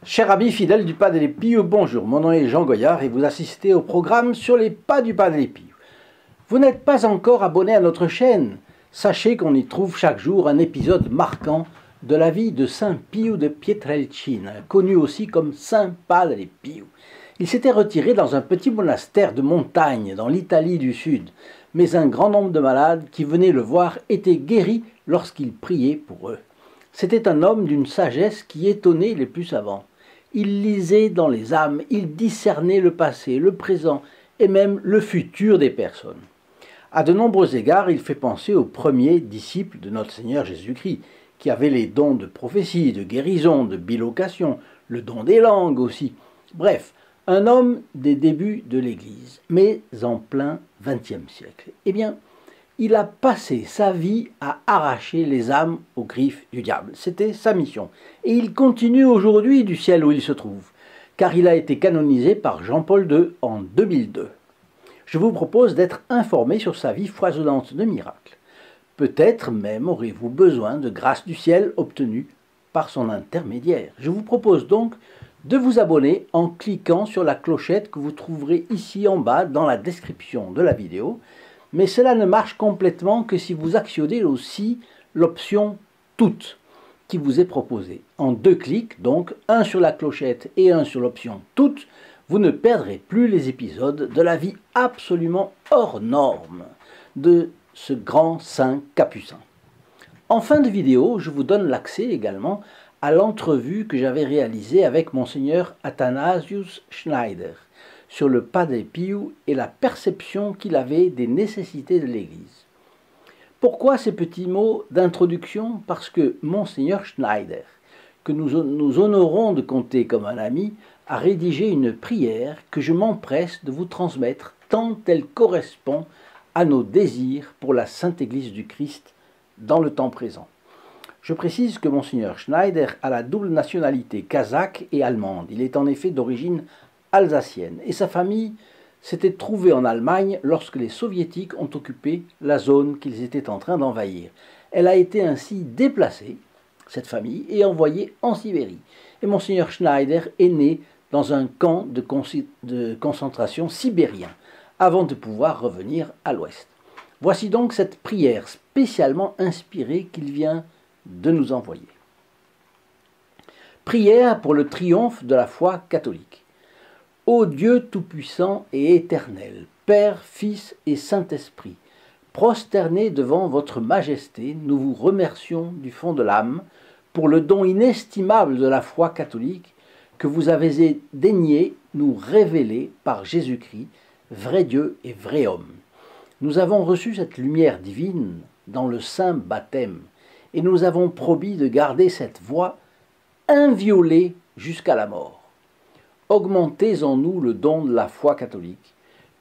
Chers amis fidèles du Pas de l'Épille, bonjour, mon nom est Jean Goyard et vous assistez au programme sur les pas du Pas de l'Épille. Vous n'êtes pas encore abonné à notre chaîne, sachez qu'on y trouve chaque jour un épisode marquant de la vie de Saint Pio de Pietrelcina, connu aussi comme Saint Pas de l'Épille. Il s'était retiré dans un petit monastère de montagne dans l'Italie du Sud, mais un grand nombre de malades qui venaient le voir étaient guéris lorsqu'il priait pour eux. C'était un homme d'une sagesse qui étonnait les plus savants. Il lisait dans les âmes, il discernait le passé, le présent et même le futur des personnes. À de nombreux égards, il fait penser aux premiers disciples de notre Seigneur Jésus-Christ, qui avaient les dons de prophétie, de guérison, de bilocation, le don des langues aussi. Bref, un homme des débuts de l'Église, mais en plein XXe siècle. Eh bien, il a passé sa vie à arracher les âmes aux griffes du diable. C'était sa mission. Et il continue aujourd'hui du ciel où il se trouve, car il a été canonisé par Jean-Paul II en 2002. Je vous propose d'être informé sur sa vie foisonnante de miracles. Peut-être même aurez-vous besoin de grâce du ciel obtenues par son intermédiaire. Je vous propose donc de vous abonner en cliquant sur la clochette que vous trouverez ici en bas dans la description de la vidéo. Mais cela ne marche complètement que si vous actionnez aussi l'option « Toutes » qui vous est proposée. En 2 clics, donc un sur la clochette et un sur l'option « Toutes », vous ne perdrez plus les épisodes de la vie absolument hors norme de ce grand saint capucin. En fin de vidéo, je vous donne l'accès également à l'entrevue que j'avais réalisée avec Monseigneur Athanasius Schneider sur le Pas de l'Épille et la perception qu'il avait des nécessités de l'Église. Pourquoi ces petits mots d'introduction? Parce que Monseigneur Schneider, que nous honorons de compter comme un ami, a rédigé une prière que je m'empresse de vous transmettre tant elle correspond à nos désirs pour la Sainte Église du Christ dans le temps présent. Je précise que Monseigneur Schneider a la double nationalité kazakh et allemande. Il est en effet d'origine alsacienne et sa famille s'était trouvée en Allemagne lorsque les soviétiques ont occupé la zone qu'ils étaient en train d'envahir. Elle a été ainsi déplacée, cette famille, et envoyée en Sibérie. Et Monseigneur Schneider est né dans un camp de concentration sibérien avant de pouvoir revenir à l'ouest. Voici donc cette prière spécialement inspirée qu'il vient de nous envoyer. Prière pour le triomphe de la foi catholique. Ô Dieu tout-puissant et éternel, Père, Fils et Saint-Esprit, prosternés devant votre majesté, nous vous remercions du fond de l'âme pour le don inestimable de la foi catholique que vous avez daigné nous révéler par Jésus-Christ, vrai Dieu et vrai homme. Nous avons reçu cette lumière divine dans le saint baptême et nous avons promis de garder cette voie inviolée jusqu'à la mort. Augmentez en nous le don de la foi catholique,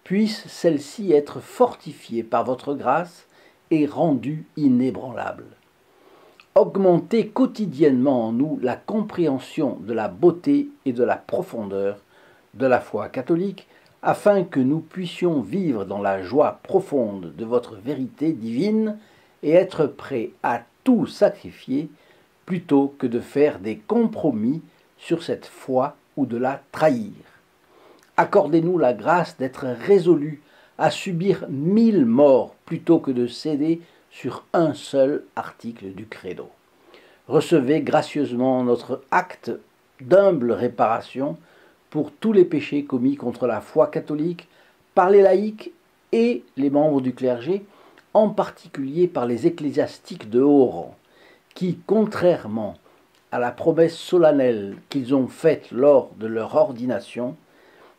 puisse celle-ci être fortifiée par votre grâce et rendue inébranlable. Augmentez quotidiennement en nous la compréhension de la beauté et de la profondeur de la foi catholique, afin que nous puissions vivre dans la joie profonde de votre vérité divine et être prêts à tout sacrifier plutôt que de faire des compromis sur cette foi ou de la trahir. Accordez-nous la grâce d'être résolus à subir 1000 morts plutôt que de céder sur un seul article du credo. Recevez gracieusement notre acte d'humble réparation pour tous les péchés commis contre la foi catholique par les laïcs et les membres du clergé, en particulier par les ecclésiastiques de haut rang, qui, contrairement à la promesse solennelle qu'ils ont faite lors de leur ordination,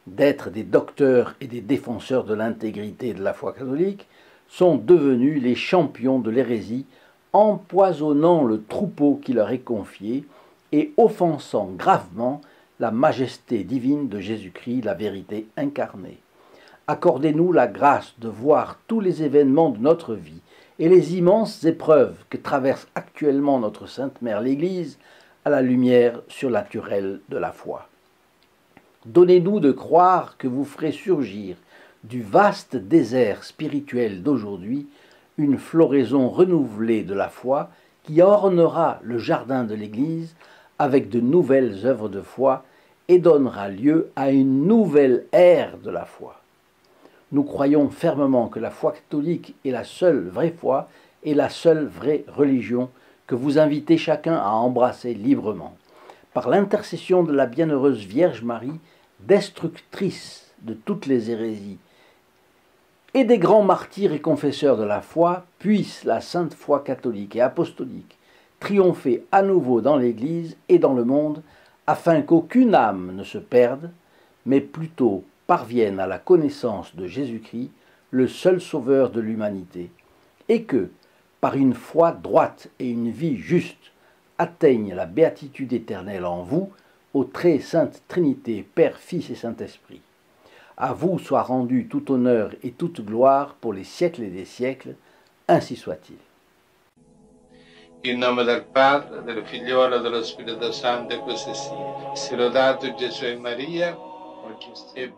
d'être des docteurs et des défenseurs de l'intégrité de la foi catholique, sont devenus les champions de l'hérésie, empoisonnant le troupeau qui leur est confié et offensant gravement la majesté divine de Jésus-Christ, la vérité incarnée. Accordez-nous la grâce de voir tous les événements de notre vie et les immenses épreuves que traverse actuellement notre Sainte Mère l'Église à la lumière surnaturelle de la foi. Donnez-nous de croire que vous ferez surgir du vaste désert spirituel d'aujourd'hui une floraison renouvelée de la foi qui ornera le jardin de l'Église avec de nouvelles œuvres de foi et donnera lieu à une nouvelle ère de la foi. Nous croyons fermement que la foi catholique est la seule vraie foi et la seule vraie religion que vous invitez chacun à embrasser librement, par l'intercession de la bienheureuse Vierge Marie, destructrice de toutes les hérésies, et des grands martyrs et confesseurs de la foi, puisse la sainte foi catholique et apostolique triompher à nouveau dans l'Église et dans le monde, afin qu'aucune âme ne se perde, mais plutôt parvienne à la connaissance de Jésus-Christ, le seul sauveur de l'humanité, et que, par une foi droite et une vie juste, atteigne la béatitude éternelle en vous, aux très sainte Trinité, Père, Fils et Saint-Esprit. À vous soit rendu tout honneur et toute gloire pour les siècles et des siècles, ainsi soit-il. In nome del Padre, del Figliolo e dello Spirito Santo, e così sia. Sia lodato Gesù e Maria, oggi e